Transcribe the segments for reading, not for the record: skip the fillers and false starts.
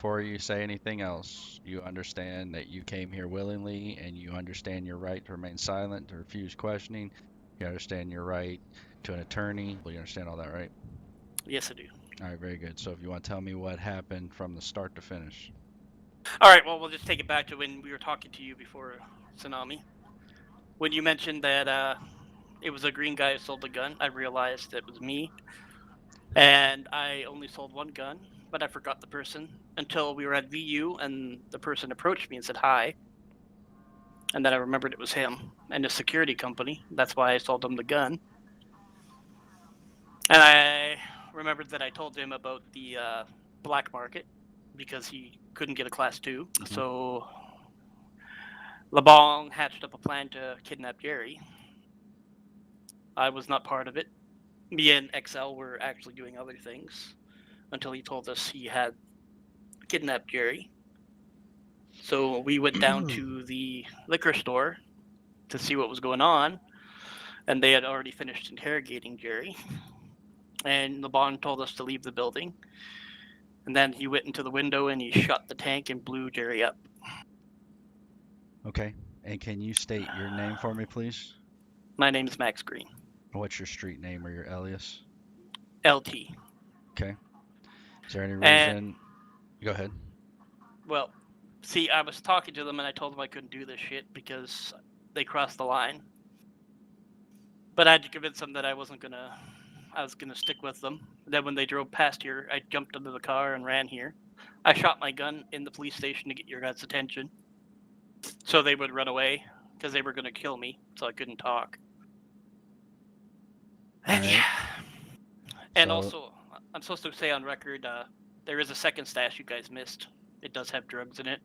Before you say anything else, you understand that you came here willingly and you understand your right to remain silent, to refuse questioning. You understand your right to an attorney. Well, you understand all that, right? Yes, I do. All right, very good. So if you want to tell me what happened from the start to finish. All right. Well, we'll just take it back to when we were talking to you before tsunami. When you mentioned that it was a green guy who sold the gun, I realized it was me, and I only sold one gun, but I forgot the person until we were at VU, and the person approached me and said hi, and then I remembered it was him and his security company. That's why I sold him the gun, and I remembered that I told him about the black market because he couldn't get a class two, Hmm. so LeBong hatched up a plan to kidnap Jerry. I was not part of it. Me and XL were actually doing other things until he told us he had kidnapped Jerry. So we went down to the liquor store to see what was going on, and they had already finished interrogating Jerry. And LeBon told us to leave the building. And then he went into the window and he shot the tank and blew Jerry up. Okay. And can you state your name for me, please? My name is Max Green. What's your street name or your alias? LT. Okay. Is there any And, reason? Go ahead. well, see, I was talking to them and I told them I couldn't do this shit because they crossed the line. But I had to convince them that I was gonna stick with them. Then when they drove past here, I jumped into the car and ran here. I shot my gun in the police station to get your guys' attention, so they would run away because they were gonna kill me, so I couldn't talk. All And right. yeah, and So, also I'm supposed to say on record, there is a second stash you guys missed. It does have drugs in it,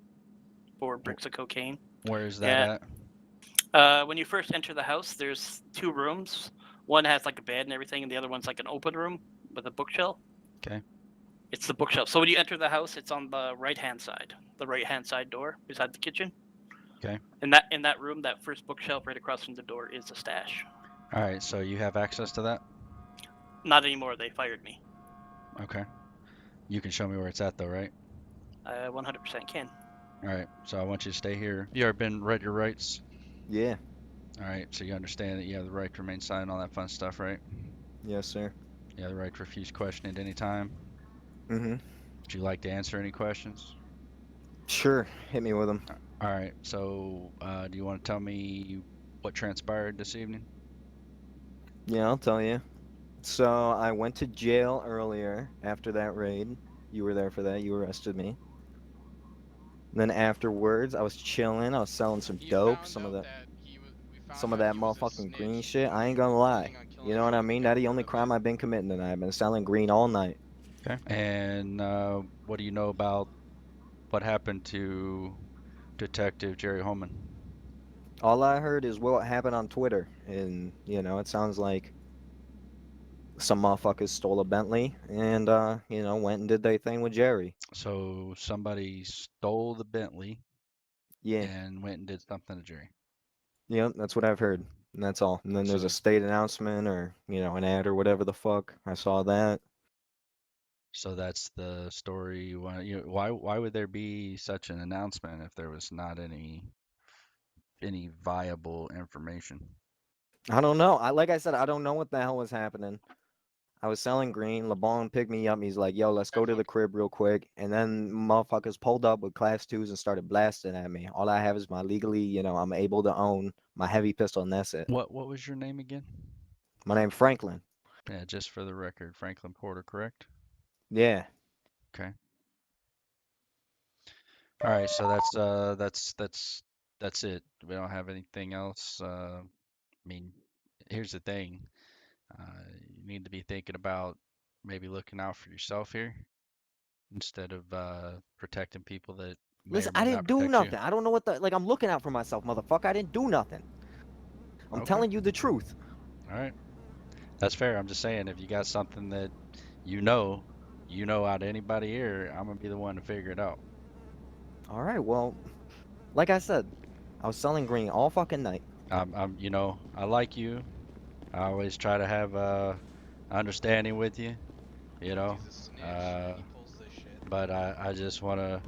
4 bricks of cocaine. where is that Yeah. at? When you first enter the house, there's 2 rooms. One has like a bed and everything, and the other one's like an open room with a bookshelf. Okay. It's the bookshelf. So when you enter the house, it's on the right hand side, the right hand side door beside the kitchen. Okay. In that room, that first bookshelf right across from the door is a stash. All right. So you have access to that? Not anymore. They fired me. Okay. You can show me where it's at, though, right? I 100% can. All right. So I want you to stay here. You ever been read your rights? Yeah. All right. So you understand that you have the right to remain silent, all that fun stuff, right? Yes, sir. You have the right to refuse question at any time. Mm-hmm. Would you like to answer any questions? Sure. Hit me with them. All right. So, do you want to tell me what transpired this evening? Yeah, I'll tell you. So I went to jail earlier after that raid. You were there for that. You arrested me. Then afterwards, I was chilling. I was selling some You dope. found out that he was. We Some found of out that he was a motherfucking green snitch, shit. and I he ain't was gonna lie. planning on You killing know what I every mean? That the member only of crime it. I've been committing tonight. I've been selling green all night. Okay. And what do you know about what happened to Detective Jerry Holman? All I heard is what happened on Twitter, and it sounds like some motherfuckers stole a Bentley and went and did their thing with Jerry. So somebody stole the Bentley Yeah, and went and did something to Jerry. yeah, that's what I've heard. And that's all. And then there's a So state announcement or, an ad or whatever the fuck. I saw that. so that's the story. Why would there be such an announcement if there was not any viable information? I don't know. Like I said, I don't know what the hell was happening. I was selling green. LeBron picked me up. He's like, yo, let's I go to the fuck. crib real quick. And then motherfuckers pulled up with class twos and started blasting at me. All I have is my legally, I'm able to own my heavy pistol, and that's it. What was your name again? My name's Franklin. Yeah, just for the record, Franklin Porter, correct? Yeah. Okay. All right, so that's it. We don't have anything else. I mean, here's the thing. You need to be thinking about maybe looking out for yourself here instead of protecting people that may Listen, or I may not didn't do protect you. nothing. I don't know what the, like, I'm looking out for myself, motherfucker. I didn't do nothing. I'm Okay. telling you the truth. All right. That's fair. I'm just saying if you got something that you know, out of anybody here, I'm gonna be the one to figure it out. All right, well, like I said, I was selling green all fucking night. I like you. I always try to have understanding with you. You know, He's a snitch. uh, He pulls this shit. but I just want to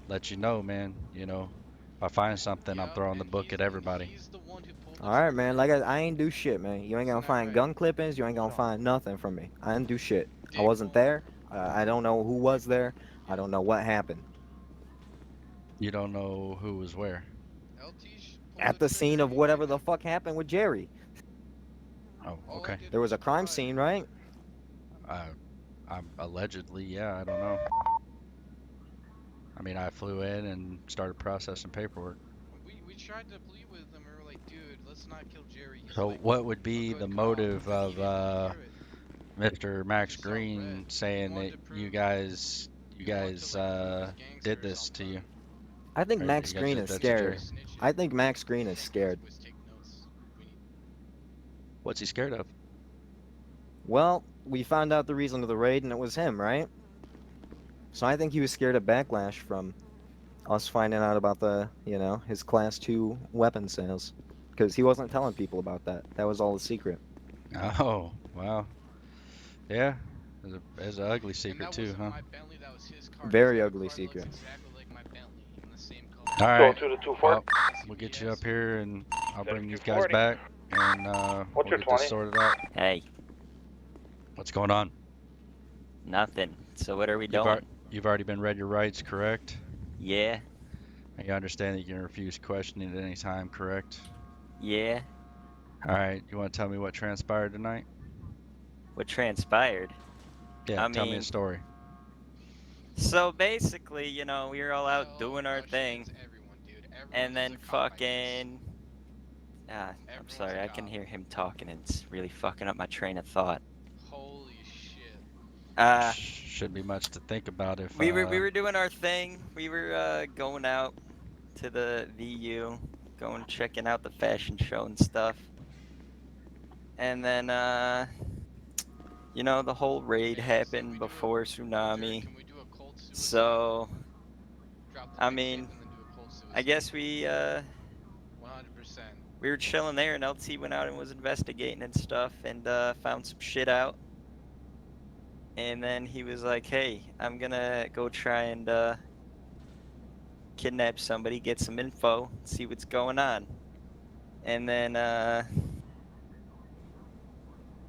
let you know, man. You know, if I find something, I'm Yep, throwing the and book at everybody. he's the one who pulled the All right, trigger. man. Like I ain't do shit, man. You ain't gonna Isn't that find right? gun clippings. You ain't gonna find nothing from me. I didn't do shit. I Dick wasn't move. there. I don't know who was there. I don't know what happened. You don't know who was where. Pulled At the the scene trigger of whatever the immediately. fuck happened with Jerry. Oh, All I okay. did There was was a crime comply. scene, right? Uh, I'm allegedly, yeah, I don't know. I mean, I flew in and started processing paperwork. We tried to plead with him. We were like, dude, let's not kill Jerry. He's So, like what would a be the good cop, motive and he of didn't want to hear it. Mr. He Max just saw red. Green He saying wanted that to you prove guys, you he wanted to guys, like prove he's gangster did or this to you? something. I think Or Max you guys Green did is that to He scared. Jerry? was snitching. I think Max Green is scared. Take notes. We need. What's he scared of? Well, we found out the reason of the raid, and it was him, right? So I think he was scared of backlash from us finding out about his Class 2 weapon sales. Because he wasn't telling people about that. That was all a secret. Oh, wow. Yeah, there's a ugly And secret that too, wasn't huh? my Bentley. That was his car. He's Very got a ugly car that looks secret. exactly like my Bentley in the same All color. Go right. to the 240. Well, we'll get you up CVS. here and I'll bring these guys 3240. back and What's we'll your get this 20? sorted out. Hey, What's going on? nothing. So what are we You've doing? you've already been read your rights, correct? Yeah, And you understand that you can refuse questioning at any time, correct? yeah. All right. You want to tell me what transpired tonight? What transpired? Yeah, I tell me a mean, story. so basically, we were all out Oh, doing our thing, abductions. Everyone, dude. Everyone and is a then cop, I guess. fucking. I'm Everyone's a sorry, I can cop. hear him talking, and it's really fucking up my train of thought. Holy shit. Uh, Shouldn't be much to think about if we were doing our thing. We were going out to the VU, going checking out the fashion show and stuff, and then the whole raid Hey, listen, happened before Jared, tsunami. can we do a cold suicide? So, Drop the I big hit mean, and then do a cold I suicide. guess we 100%. were chilling there, and LT went out and was investigating and stuff, and found some shit out. And then he was like, "Hey, I'm gonna go try and kidnap somebody, get some info, see what's going on." And then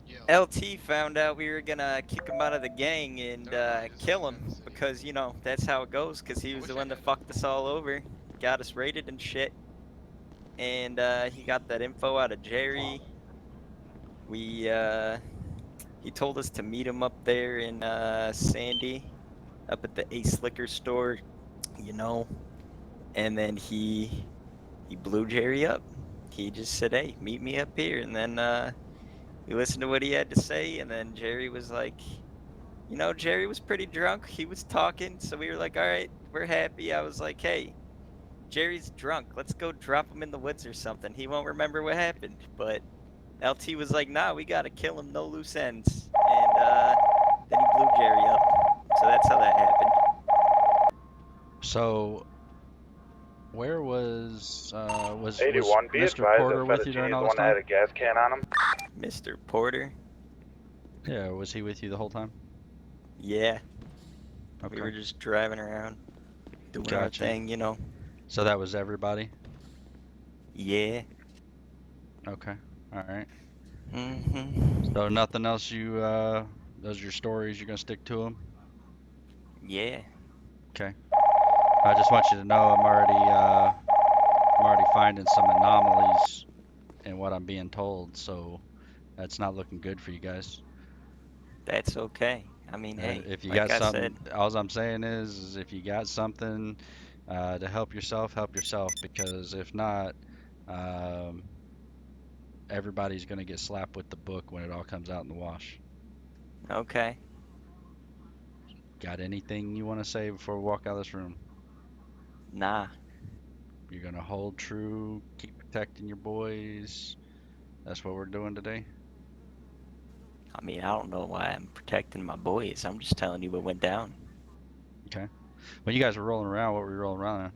Yo, LT found out we were gonna kick him out of the gang and they're not just kill like him that city. because that's how it goes. Because he I was the wish I one that knew that. fucked us all over, got us raided and shit. And he got that info out of Jerry. We he told us to meet him up there in Sandy, up at the Ace Liquor store, you know. And then he blew Jerry up. He just said, "Hey, meet me up here." And then we listened to what he had to say, and then Jerry was like, Jerry was pretty drunk. He was talking, so we were like, "All right, we're happy." I was like, "Hey, Jerry's drunk. Let's go drop him in the woods or something. He won't remember what happened." But LT was like, "Nah, we gotta kill him. No loose ends." And then he blew Jerry up. So that's how that happened. So, where was 81, be Mr. advised that Porter with you during Fettuccine is all the this one that had time? a gas can on him. Mr. Porter. Yeah, was he with you the whole time? Yeah, we Okay, were just driving around, doing our gotcha. thing. So that was everybody? Yeah. Okay, all right. Mhm. So nothing else those are your stories, you're gonna stick to them? Yeah. Okay. I just want you to know I'm already finding some anomalies in what I'm being told, so that's not looking good for you guys. That's okay. I mean, hey, If you like got I said, something, all I'm saying is if you got something to help yourself, because if not, um, everybody's gonna get slapped with the book when it all comes out in the wash. okay. Got anything you want to say before we walk out of this room? Nah. You're gonna hold true, keep protecting your boys. That's what we're doing today. I mean, I don't know why I'm protecting my boys. I'm just telling you what went down. Okay. When you guys were rolling around, what were you rolling around in?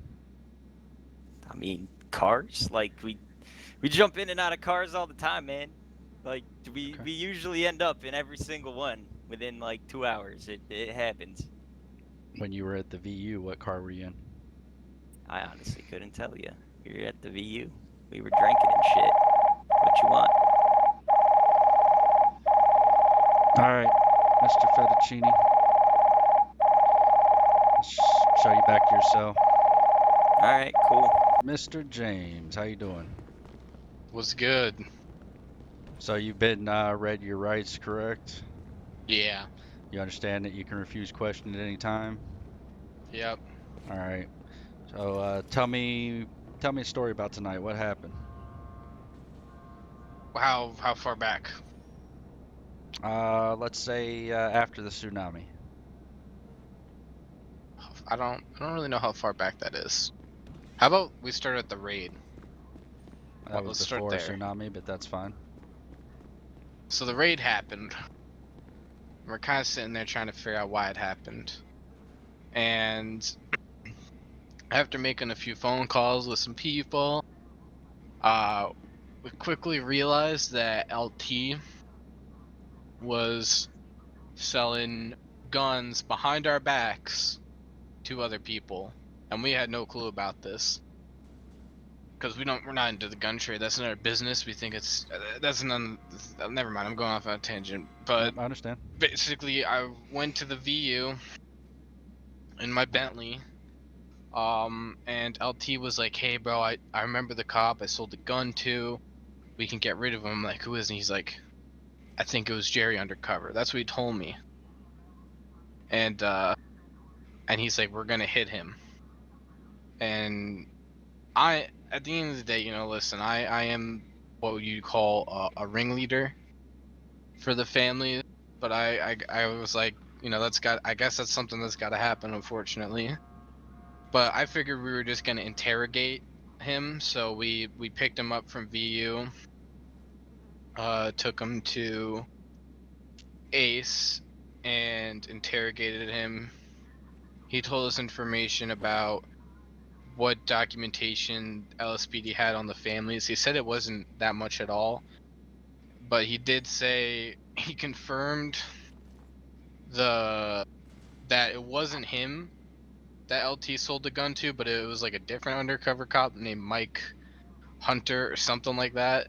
I mean, cars? Like we jump in and out of cars all the time, man. Like we Okay. we usually end up in every single one within like 2 hours. It happens. When you were at the VU, what car were you in? I honestly couldn't tell you. We were at the VU. We were drinking and shit. What you want? All right, Mr. Fettuccine. Let's show you back to your cell. All right, cool. Mr. James, how you doing? Was good. So you've been read your rights, correct? Yeah. You understand that you can refuse question at any time? Yep. All right. So tell me a story about tonight. What happened? How far back? Let's say after the tsunami. I don't really know how far back that is. How about we start at the raid? That was Let's start before there. tsunami, but that's fine. So the raid happened. We're kind of sitting there trying to figure out why it happened. And after making a few phone calls with some people, we quickly realized that LT was selling guns behind our backs to other people, and we had no clue about this because we're not into the gun trade. That's not our business. We think it's that's none. Never mind. I'm going off on a tangent, but Yep, I understand. basically, I went to the VU in my Bentley. And LT was like, "Hey, bro, I remember the cop I sold the gun to. We can get rid of him." I'm like, "Who is?" And he's like, "I think it was Jerry undercover." That's what he told me. And he's like, "We're gonna hit him." And at the end of the day, listen, I am what you call a ringleader for the family, but I was like, I guess that's something that's got to happen, unfortunately. But I figured we were just gonna interrogate him, so we picked him up from VU, took him to Ace, and interrogated him. He told us information about what documentation LSPD had on the families. He said it wasn't that much at all, but he did say he confirmed the that it wasn't him that LT sold the gun to, but it was like a different undercover cop named Mike Hunter or something like that.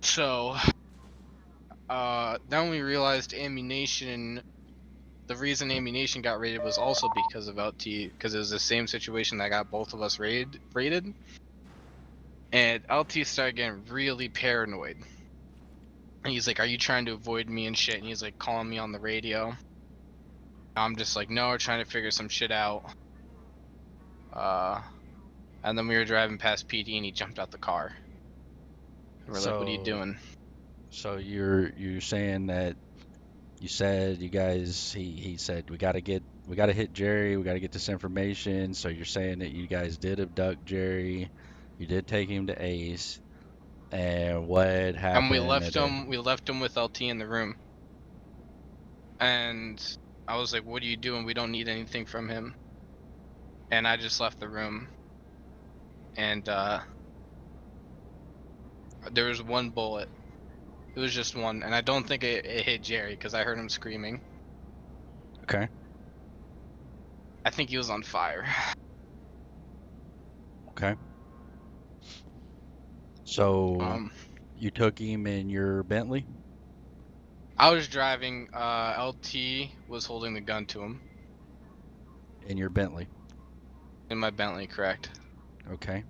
So then we realized ammunition. The reason ammunition got raided was also because of LT, because it was the same situation that got both of us raided. And LT started getting really paranoid. And he's like, "Are you trying to avoid me and shit?" And he's like calling me on the radio. I'm just like, "No, we're trying to figure some shit out." Uh, and then we were driving past PD and he jumped out the car. And we're like, "What are you So doing?" so you're saying that you said you guys he said we gotta hit Jerry, we gotta get this information. So you're saying that you guys did abduct Jerry, you did take him to Ace, and what And happened at the we left him with LT in the room. And I was like, "What are you doing? We don't need anything from him." And I just left the room. And there was one bullet. It was just one, and I don't think it hit Jerry because I heard him screaming. Okay. I think he was on fire. Okay. So Um, you took him in your Bentley? I was driving. LT was holding the gun to him In your Bentley. in my Bentley, correct? Okay.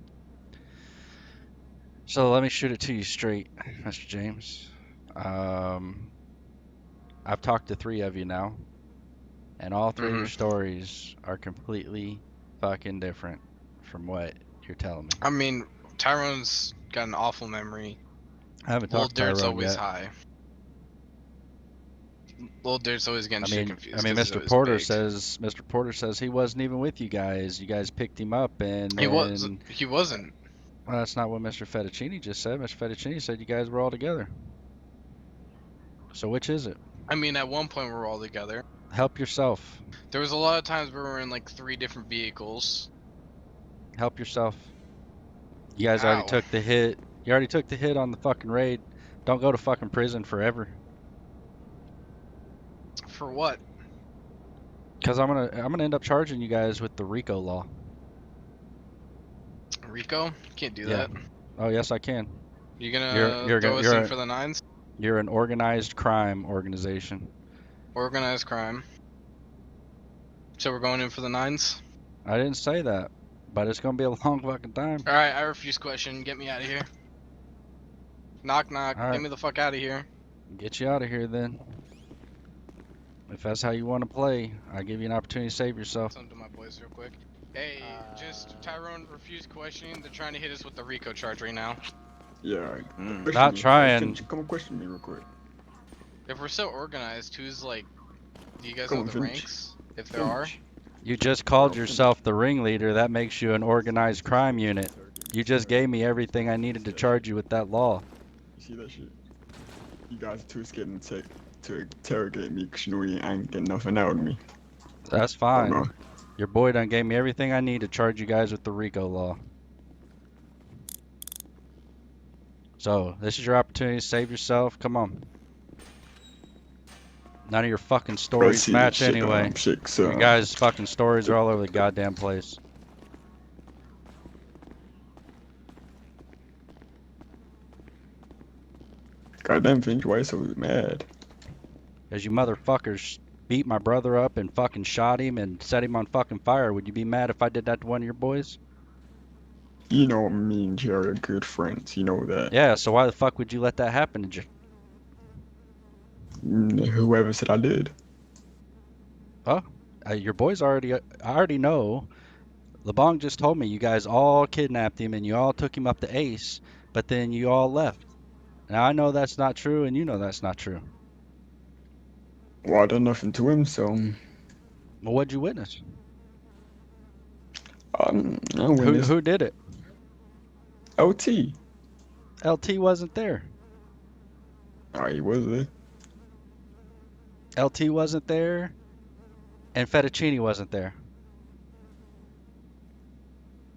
So let me shoot it to you straight, Mr. James. Um, I've talked to three of you now, and all three of your Mm-hmm. stories are completely fucking different from what you're telling me. I mean, Tyrone's got an awful memory. I haven't Little talked to Dirt's Tyrone always yet. high. Little Dirt's always getting shit I confused mean, because he's always big. Mr. Porter says he wasn't even with you guys. You guys picked him up, and He was. then He wasn't. well, that's not what Mr. Fettuccine just said. Mr. Fettuccine said you guys were all together. So which is it? I mean, at one point we were all together. Help yourself. There was a lot of times where we were in like 3 different vehicles. Help yourself. You guys already Ow. took the hit. You already took the hit on the fucking raid. Don't go to fucking prison forever. For what? Because I'm gonna end up charging you guys with the RICO law. Rico, can't do Yeah. that. Oh yes, I can. You You're gonna you're throw gonna us in you're for the nines? you're an organized crime organization. Organized crime. So we're going in for the nines? I didn't say that, but it's gonna be a long fucking time. Alright, I refuse question. Get me out of here. Knock knock. All Get right, me the fuck out of here. get you out of here then. If that's how you want to play, I give you an opportunity to save yourself. Something to my boys real quick. Hey, just Tyrone refuse questioning. They're trying to hit us with the Rico charge right now. Yeah. Mm. Question Not me. trying. Come and question me real quick. If we're so organized, who's like, do you guys Come know on, the finish. ranks? If there are? Finish. You just called Bro, yourself the ringleader. That makes you an organized crime unit. You just gave me everything I needed to charge you with that law. You see that shit? You guys are too scared to interrogate me because you know you ain't getting nothing out of me. That's Oh fine. no. Your boy done gave me everything I need to charge you guys with the RICO law. So, this is your opportunity to save yourself. Come on. None of your fucking Bro, stories see match shit, anyway. shit, so Your guys' fucking stories are all over the goddamn place. goddamn Finch, why you so mad? As you motherfuckers beat my brother up and fucking shot him and set him on fucking fire, would you be mad if I did that to one of your boys? You know me and Jerry are good friends, you know that. Yeah, so why the fuck would you let that happen to Whoever said I did. your boys already, I already know. LeBong just told me you guys all kidnapped him and you all took him up to Ace, but then you all left. Now I know that's not true and you know that's not true. Well, I done nothing to him, so Well, what'd you witness? I Who witnessed who did it? LT. LT wasn't there. Oh, he was there. LT wasn't there, and Fettuccine wasn't there.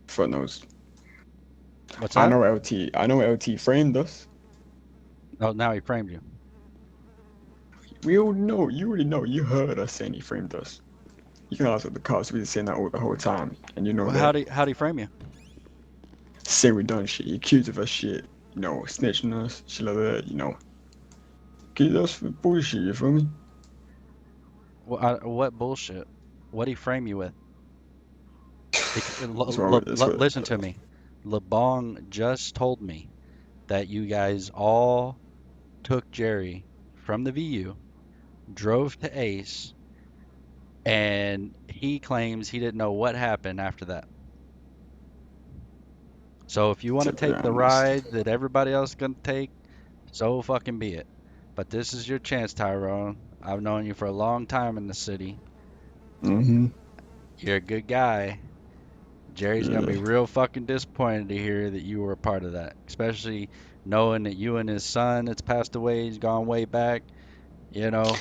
Fuck knows. What's I that? know LT. I know LT framed us. Oh, now he framed you. We all know. You already know. You heard us saying he framed us. You can ask the cops. We been saying that all the whole time, and you know Well, that. how'd he frame you? Saying we done shit. He accused of us shit. You know, snitching us, shit like that. You know, accused us for bullshit. You feel me? What bullshit? What'd he frame you with? That's what. That's what. Listen to me. LeBong just told me that you guys all took Jerry from the VU, drove to Ace, and he claims he didn't know what happened after that. So if you want to To be take the honest. ride that everybody else is going to take, so fucking be it. But this is your chance, Tyrone. I've known you for a long time in the city. Mm-hmm. You're a good guy. Jerry's gonna Yeah. be real fucking disappointed to hear that you were a part of that, especially knowing that you and his son that's passed away, he's gone way back. You know,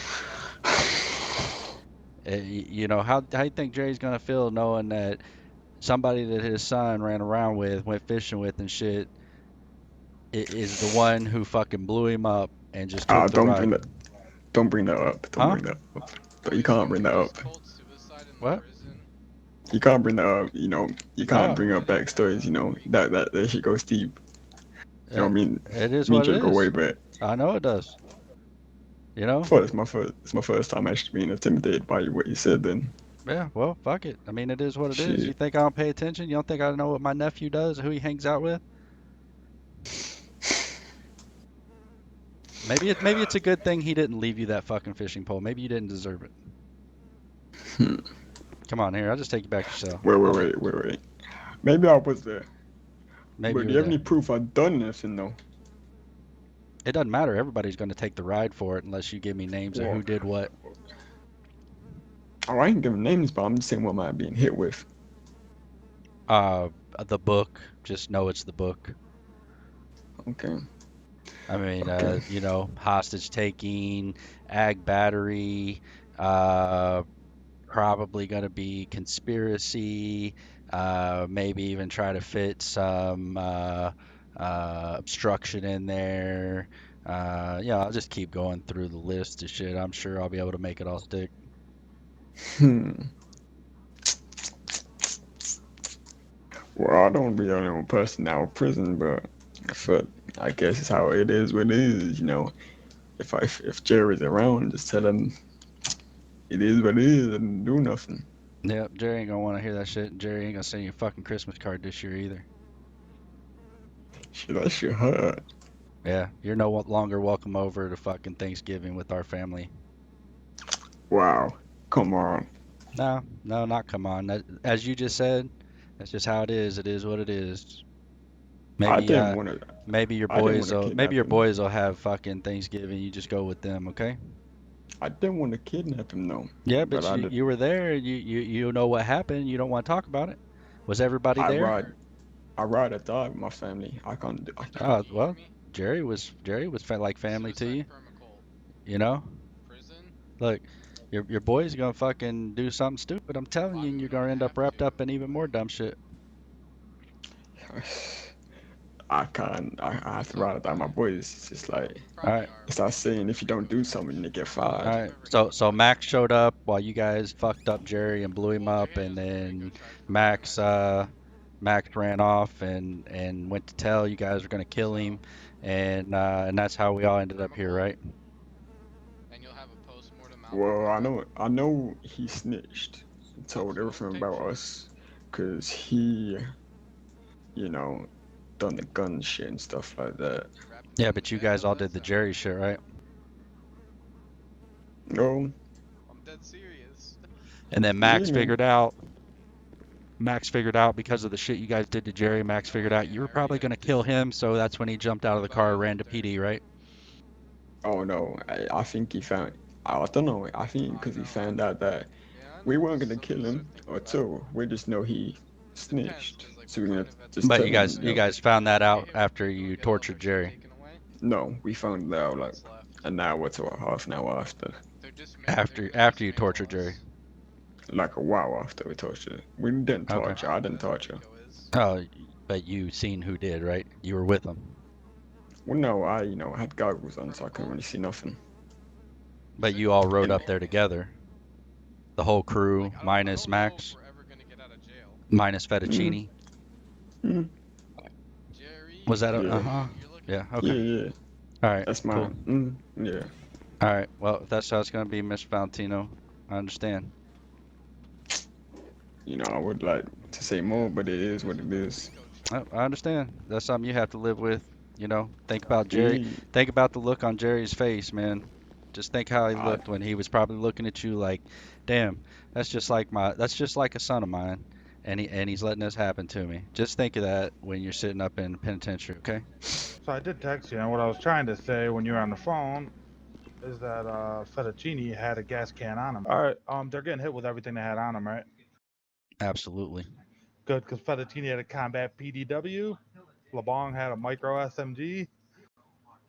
you know how you think Jerry's gonna feel knowing that somebody that his son ran around with, went fishing with, and shit is the one who fucking blew him up and just took the Don't ride. bring that. Don't bring that up. Don't Huh? bring that up. But you Boys, can't can bring we that just up. call suicide in the What? prison? You can't bring that up. You know, you can't No, bring up backstories. You know that shit goes deep. You know, it, what I mean, it is me and what it Jerry go way is. back. I know it does. You know? Fuck, it's my first time actually being intimidated by what you said. Then Yeah, well, fuck it. I mean, it is what it is. You shit. think I don't pay attention? You don't think I know what my nephew does, who he hangs out with? Maybe it's a good thing he didn't leave you that fucking fishing pole. Maybe you didn't deserve it. Hmm. Come on, here. I'll just take you back to your cell. Wait. Maybe I was there. Maybe But you do were you have there. any proof I done nothing though? It doesn't matter. Everybody's going to take the ride for it unless you give me names of Well, who did what. I ain't giving names, but I'm just saying what am I being hit with. Uh, the book. Just know it's the book. Okay. I mean, Okay. you know, hostage taking, ag battery, uh, probably going to be conspiracy, maybe even try to fit some obstruction in there. Yeah, I'll just keep going through the list of shit. I'm sure I'll be able to make it all stick. Hmm. Well, I don't be the only one person out of prison, but I guess it's how it is. What it is, you know. If Jerry's around, just tell him it is what it is and do nothing. Yep, Jerry ain't gonna want to hear that shit. Jerry ain't gonna send you a fucking Christmas card this year either. Shit, that shit hurt. Yeah, you're no longer welcome over to fucking Thanksgiving with our family. Wow. Come on. No, no, not come on. As you just said, that's just how it is. It is what it is. I Maybe didn't want to. maybe I didn't want to your kidnap him. boys will have fucking Thanksgiving. You just go with them, okay? I didn't want to kidnap him though. Yeah, But but I did. you were there. You know what happened. You don't want to talk about it. Was everybody I there? ride. I ride or die with my family. I can't do. Oh, Can you hear well, me? Jerry was like family to Suicide you, permacult. you know? Prison? Look, your boy's gonna fucking do something stupid. I'm telling you, and I'm you're gonna gonna end up have wrapped up to. in even more dumb shit. I can't. I have to So ride or die. My boys. It's just like All probably right, are, it's not saying if you don't do something, you get all fired. right. I'm ever So gonna so find Max out. showed up while you guys fucked up Jerry and blew him Hold your up, hand and just a minute. Go then charge for fire Max magic. Max ran off and went to tell you guys were gonna kill So him, and that's how we all ended up here, permacult, right? and you'll have a post-mortem album Well, I cover. know. I know he snitched and told So everything type about shit. us, cause he, you know, done the gun shit and stuff like that. Wrapping Yeah, down the but you bed. guys How's all that did the sound? Jerry shit, right? No. I'm dead serious. And then Yeah, man. Max figured out because of the shit you guys did to Jerry, Max No, figured out you were I already probably had gonna it kill disarmed. him, so that's when he jumped out of the But I car and ran to lived there. PD, right? Oh no. I think he found. I don't know. I think I because he know. found out that Yeah, I we know. weren't This is gonna something kill to start him thinking or about. two. We just know he Depends, snitched, cause like so what we're gonna kind of just But tell you him, guys you you know. guys found that Hey, out hey, after you wanna you get all our tortured shit Jerry. taken away? No, we found out like What's left? an hour to a half an hour after, They're gonna After you dismantle tortured Jerry. us. like a while after we tortured. We didn't Okay. torture. I I don't know didn't where that torture. Rico is. Oh, but you seen who did, right? You were with them. Well, no, I had goggles on, so I couldn't Permacult? really see nothing. But you all rode And up there together. The whole crew, Like I minus don't know if Max, we're ever gonna get out of jail. minus mm, Fettuccine. mm, Was that a yeah, uh-huh? Jerry, you're looking Yeah, for okay. yeah, me. yeah. All right, That's cool. mine. Yeah. All right. Well, if that's how it's gonna be, Miss Valentino, I understand. I would like to say Yeah, more, but it is might as what well it get the is. Rico check. I understand. That's something you have to live with. Think about Jerry. Yeah, Think about the look on Jerry's face, man. Just think how he I looked when he was probably looking at you like, "Damn, that's just like a son of mine." And he's letting this happen to me. Just think of that when you're sitting up in penitentiary, okay? So I did text you, and what I was trying to say when you were on the phone is that Fettuccine had a gas can on him. All right, they're getting hit with everything they had on them, right? Absolutely. Good, because Fettuccine had a combat PDW, LeBong had a micro SMG,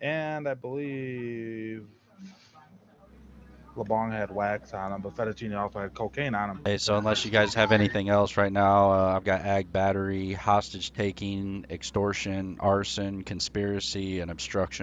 and I believe LeBong had wax on him, but Fettuccine also had cocaine on him. Hey, so unless you guys have anything else right now, I've got ag battery, hostage taking, extortion, arson, conspiracy, and obstruction.